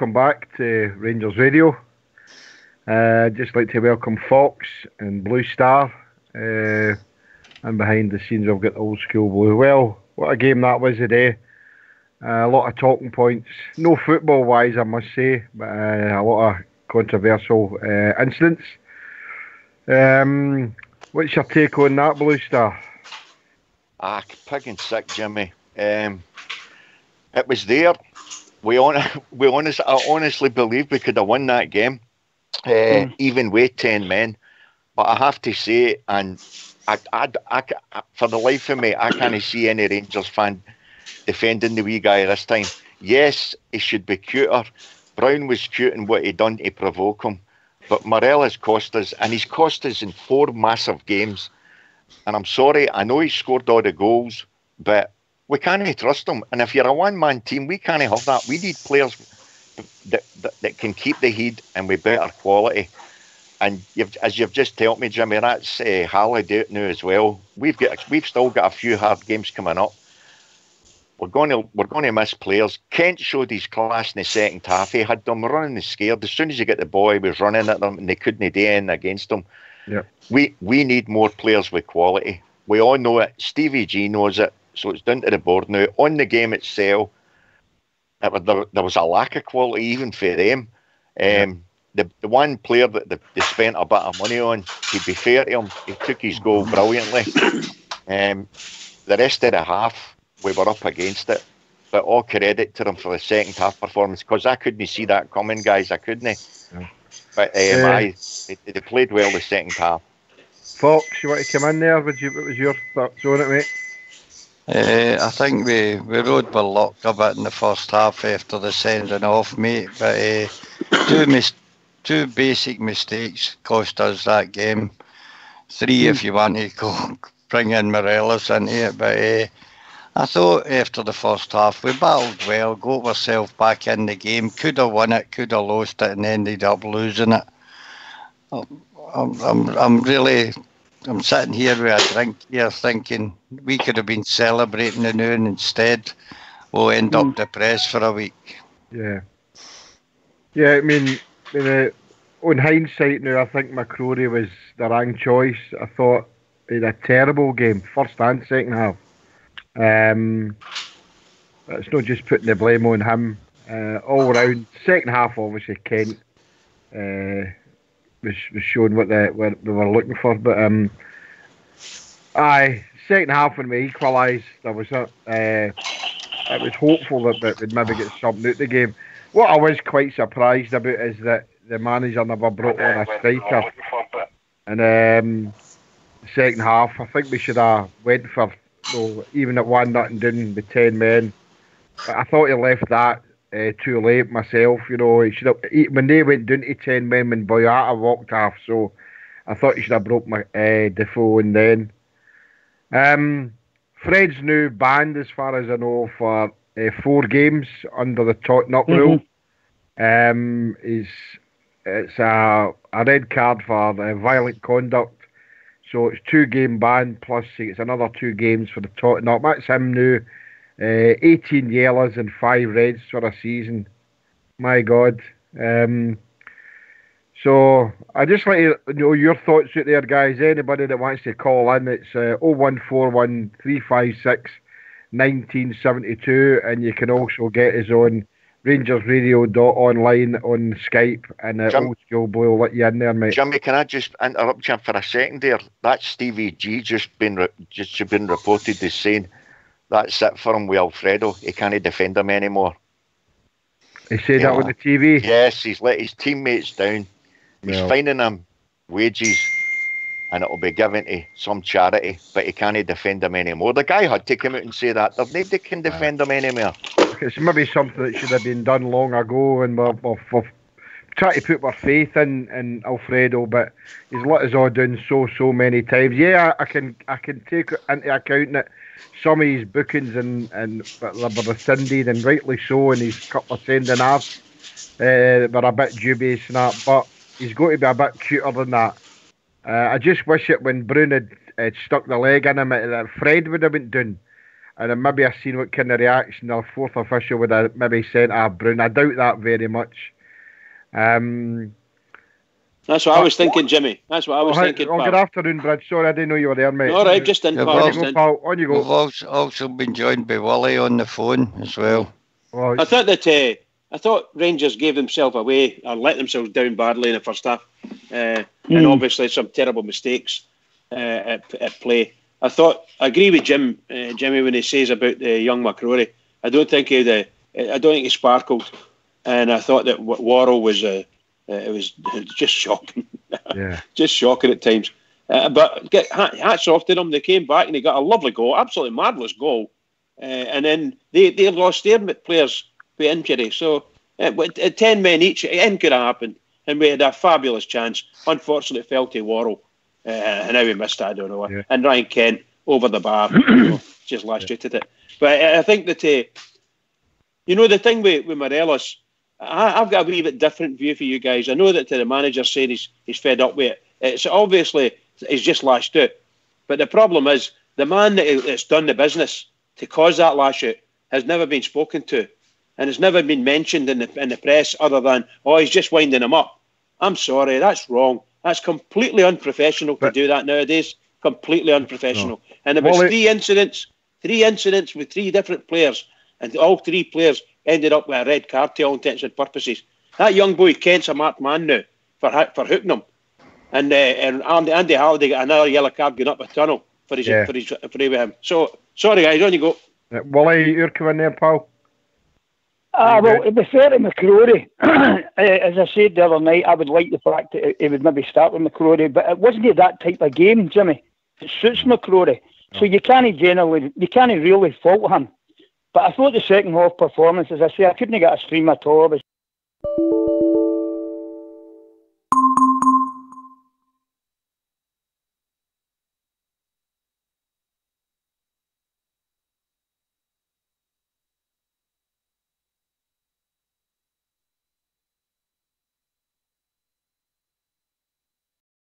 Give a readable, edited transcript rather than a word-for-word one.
welcome back to Rangers Radio. Just like to welcome Fox and Blue Star. And behind the scenes, I've got Old School Blue. Well, what a game that was today. A lot of talking points. No football-wise, I must say, but a lot of controversial incidents. What's your take on that, Blue Star? Pig and sick, Jimmy. It was there. I honestly believe we could have won that game, even with 10 men. But I have to say, and I for the life of me, I can't see any Rangers fan defending the wee guy this time. Yes, he should be cuter. Brown was cute in what he done to provoke him. But Morella's cost us, and he's cost us in 4 massive games. And I'm sorry, I know he scored all the goals, but we can't trust him. And if you're a one-man team, we can't have that. We need players that can keep the heat and with better quality. And as you've just told me, Jimmy, that's Halliday out now as well. We've still got a few hard games coming up. We're going to miss players. Kent showed his class in the second half. He had them running scared. As soon as he got the ball, he was running at them, and they couldn't do anything against them. Yeah. We need more players with quality. We all know it. Stevie G knows it. So it's down to the board now. On the game itself, there was a lack of quality even for them. The one player that they spent a bit of money on, to be fair to him, he took his goal brilliantly. The rest of the half, we were up against it. But all credit to them for the second half performance, because I couldn't see that coming, guys. I couldn't. Yeah. But they played well the second half. Fox, you want to come in there? What was your thoughts on it, mate? I think we rode with luck a bit in the first half after the sending off, mate. But two basic mistakes cost us that game. 3 if you want to go bring in Morelos into it. But I thought after the first half we battled well, got ourselves back in the game. Could have won it, could have lost it, and ended up losing it. I'm sitting here with a drink here thinking we could have been celebrating the noon instead. We'll end up depressed for a week. Yeah. Yeah, I mean, on hindsight now, I think McCrory was the wrong choice. I thought he had a terrible game, first and second half. It's not just putting the blame on him. All round, second half, obviously, Kent was showing what we were looking for, but second half when we equalised, it was hopeful that we'd maybe get something out the game. What I was quite surprised about is that the manager never brought on a striker. And second half, I think we should have went for even at 1-0 down with 10 men. But I thought he left that too late myself. He should have, when they went down to 10 men when Boyata walked off, so I thought he should have broke my Defoe and then. Fred's now banned, as far as I know, for 4 games under the top rule. It's a red card for violent conduct, so it's 2-game ban plus it's another 2 games for the Tottenham. That's him now. 18 yellows and 5 reds for a season. My God. So I just like to know your thoughts out there, guys. Anybody that wants to call in, it's 0141 356 1972, and you can also get us on rangersradio.online on Skype, and Old School Blue will let you in there, mate. Jimmy, can I just interrupt you for a second there? That's Stevie G just been reported as saying that's it for him with Alfredo. He can't defend him anymore. He said that on the TV? Yes, he's let his teammates down. He's finding them wages, and it'll be given to some charity, but he can't defend them anymore. The guy had to come out and say that. There's nobody can defend them anymore. It's maybe something that should have been done long ago, and we're trying to put our faith in Alfredo, but he's let us all down so many times. Yeah, I can take into account that some of his bookings and were rescinded, and rightly so, and his couple of sending offs were a bit dubious and that, but he's got to be a bit cuter than that. I just wish it when Brown had stuck the leg in him, that Fred would have been down. and then maybe I seen what kind of reaction the fourth official would have maybe sent Brown. I doubt that very much. That's what I was thinking, Jimmy. That's what I was thinking. Oh, good afternoon, Bridge. Sorry, I didn't know you were there, mate. All right, just in. On you go, pal. On you go. We've also been joined by Willie on the phone as well. Oh, I thought Rangers gave themselves away or let themselves down badly in the first half, and obviously some terrible mistakes at play. I agree with Jimmy, when he says about the young McCrory. I don't think he sparkled, and I thought that Worrell was it was just shocking, just shocking at times. But hats off to them. They came back and they got a lovely goal, absolutely marvellous goal, and then they lost their players with injury. So at 10 men each, it could have happened, and we had a fabulous chance. Unfortunately, it fell to Worrell, and how we missed it, I don't know. Yeah. And Ryan Kent over the bar, just lashed out at it. But I think that the thing with Morelos, I've got a wee bit different view for you guys. I know that the manager saying he's fed up with it. It's obviously he's just lashed out. But the problem is the man that's done the business to cause that lash out has never been spoken to, and it's never been mentioned in the press other than, he's just winding him up. I'm sorry, that's wrong. That's completely unprofessional to do that nowadays. Completely unprofessional. No. And there was three incidents with three different players, and all three players ended up with a red card to all intents and purposes. That young boy Kent's a marked man now for hooking him, and Andy Halliday got another yellow card going up a tunnel for him. So sorry guys, on you go. Wally, you're coming there, pal. Well, to be fair to McCrory, as I said the other night, I would like the fact that he would maybe start with McCrory, but it wasn't that type of game, Jimmy. It suits McCrory, so you can't really fault him. But I thought the second half performance, as I say, I couldn't get a stream at all.